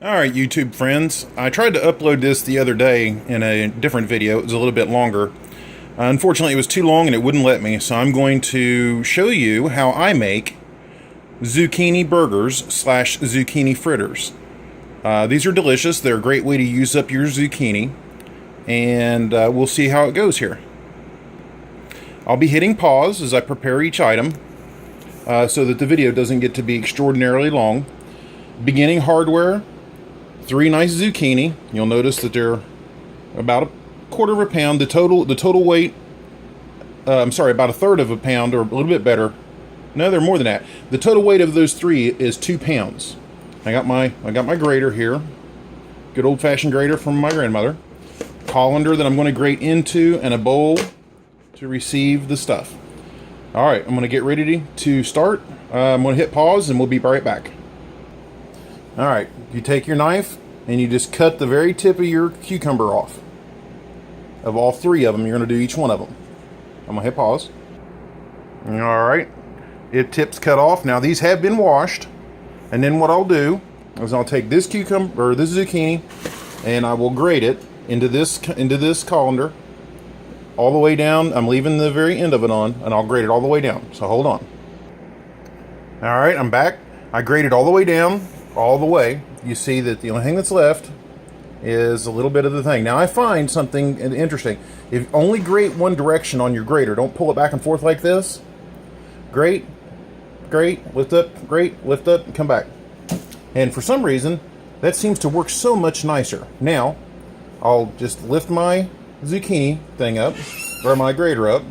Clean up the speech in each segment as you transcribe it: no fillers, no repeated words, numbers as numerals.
Alright, YouTube friends, I tried to upload this the other day in a different video. It was a little bit longer. Unfortunately, it was too long and it wouldn't let me, so I'm going to show you how I make zucchini burgers / zucchini fritters. These are delicious. They're a great way to use up your zucchini, and we'll see how it goes here. I'll be hitting pause as I prepare each item so that the video doesn't get to be extraordinarily long. Beginning hardware: 3 nice zucchini. You'll notice that they're about a quarter of a pound. The total weight, I'm sorry, about a third of a pound, or a little bit better. No, they're more than that. The total weight of those 3 is 2 pounds. I got my grater here. Good old-fashioned grater from my grandmother. Colander that I'm going to grate into, and a bowl to receive the stuff. All right, I'm going to get ready to start. I'm going to hit pause, and we'll be right back. All right, you take your knife and you just cut the very tip of your cucumber off. Of all 3 of them, you're going to do each one of them. I'm going to hit pause. All right, tip's cut off. Now these have been washed, and then what I'll do is I'll take this cucumber or this zucchini, and I will grate it into this colander all the way down. I'm leaving the very end of it on, and I'll grate it all the way down. So hold on. All right, I'm back. I grated all the way down. All the way. You see that the only thing that's left is a little bit of the thing. Now I find something interesting. If only grate one direction on your grater, don't pull it back and forth like this. Grate, lift up, grate, lift up, and come back. And for some reason, that seems to work so much nicer. Now, I'll just lift my zucchini thing up, or my grater up,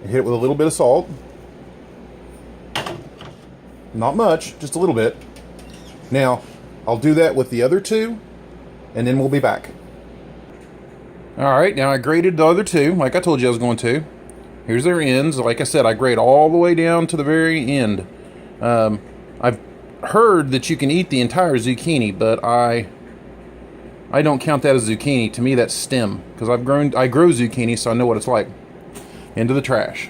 and hit it with a little bit of salt. Not much, just a little bit. Now, I'll do that with the other 2, and then we'll be back. Alright, now I grated the other 2, like I told you I was going to. Here's their ends. Like I said, I grate all the way down to the very end. I've heard that you can eat the entire zucchini, but I don't count that as zucchini. To me, that's stem, because I grow zucchini, so I know what it's like. Into the trash.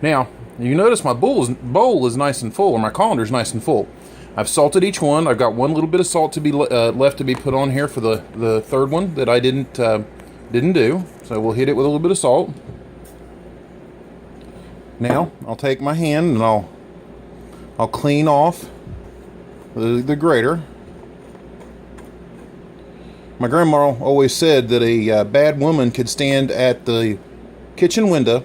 Now, you notice my bowl is nice and full, or my colander is nice and full. I've salted each one. I've got one little bit of salt to be left to be put on here for the third one that I didn't do. So we'll hit it with a little bit of salt. Now I'll take my hand and I'll clean off the grater. My grandma always said that a bad woman could stand at the kitchen window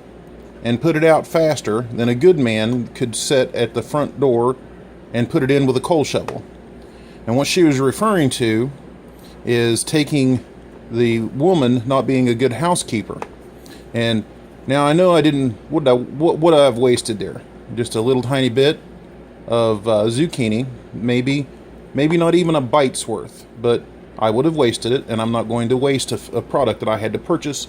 and put it out faster than a good man could sit at the front door and put it in with a coal shovel. And what she was referring to is taking the woman not being a good housekeeper. And now I know I didn't, what I've wasted there? Just a little tiny bit of zucchini, maybe not even a bite's worth, but I would have wasted it, and I'm not going to waste a product that I had to purchase.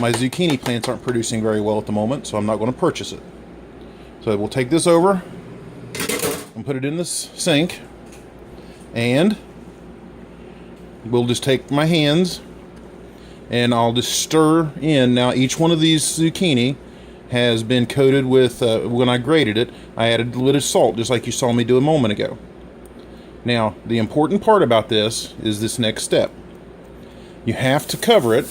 My zucchini plants aren't producing very well at the moment, so I'm not going to purchase it. So we'll take this over and put it in this sink, and we'll just take my hands and I'll just stir in. Now each one of these zucchini has been coated with, when I grated it, I added a little bit of salt, just like you saw me do a moment ago. Now, the important part about this is this next step. You have to cover it.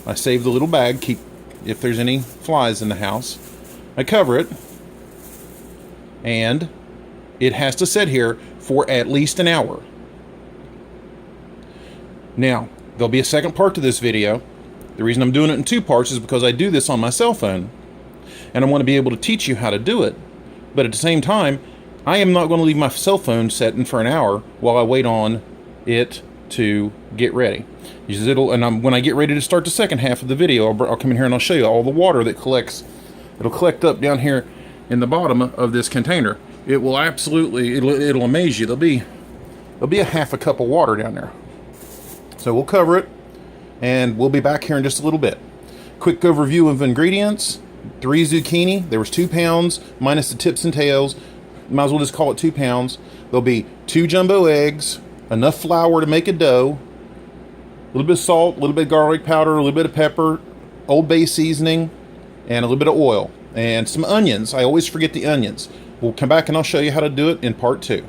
I saved the little bag, if there's any flies in the house. I cover it, and it has to sit here for at least an hour. Now, there'll be a second part to this video. The reason I'm doing it in 2 parts is because I do this on my cell phone, and I want to be able to teach you how to do it. But at the same time, I am not going to leave my cell phone setting for an hour while I wait on it to get ready. When I get ready to start the second half of the video, I'll come in here and I'll show you all the water that collects. It'll collect up down here in the bottom of this container. It will absolutely, it'll amaze you. There'll be a half a cup of water down there. So we'll cover it, and we'll be back here in just a little bit. Quick overview of ingredients: 3 zucchini. There was 2 pounds minus the tips and tails. Might as well just call it 2 pounds. There'll be 2 jumbo eggs, enough flour to make a dough, a little bit of salt, a little bit of garlic powder, a little bit of pepper, Old Bay seasoning, and a little bit of oil, and some onions. I always forget the onions. We'll come back and I'll show you how to do it in part 2.